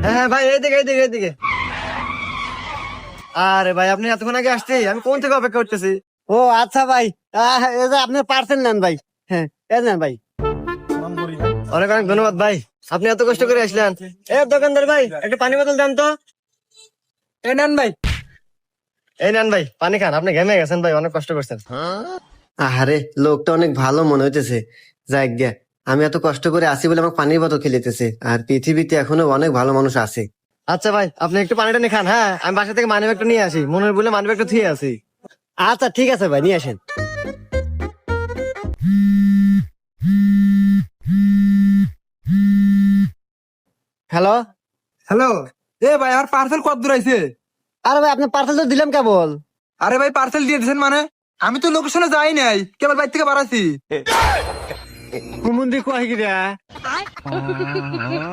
হ্যাঁ হ্যাঁ ভাই, এইদিকে এইদিকে এইদিকে। আরে ভাই, আপনি এতক্ষণ আগে আসছি, আমি কোন থেকে অপেক্ষা করতেছি। ও আচ্ছা ভাই, এই যে আপনি পার্সেল নেন ভাই। হ্যাঁ, এই নেন ভাই। অনেক অনেক ধন্যবাদ ভাই, আপনি এত কষ্ট করে আসলেন। এ দোকানদার ভাই, একটা পানি বোতল দেন তো। এই নেন ভাই। এই নেন ভাই, পানি খান, আপনি ঘেমে গেছেন ভাই, অনেক কষ্ট করছেন। আরে লোকটা অনেক ভালো মনে হইতেছে। যাই গে, আমি এত কষ্ট করে আসি বলে আমাকে পানির বোতল খেলিতেছে, আর পৃথিবীতে এখনো অনেক ভালো মানুষ আছে। আচ্ছা ভাই, আপনি একটু পানিটা নিয়ে খান। হ্যাঁ, আমি বাসা থেকে মানি ব্যাগটা নিয়ে আসি, মনের বলে মানি ব্যাগটা থুয়ে আসি। আচ্ছা ঠিক আছে ভাই, নিয়ে আসেন। হ্যালো। হ্যালো। এ ভাই, আমার পার্সেল কত দূর আইছে? আরে ভাই, আপনার পার্সেল তো দিলাম কেবল। আরে ভাই, পার্সেল দিয়ে দিয়েছেন মানে? আমি তো লোকেশনে যাই নাই, কেবল বাইর থেকে বাড়াছি। কুমুন্দি কয় গিরা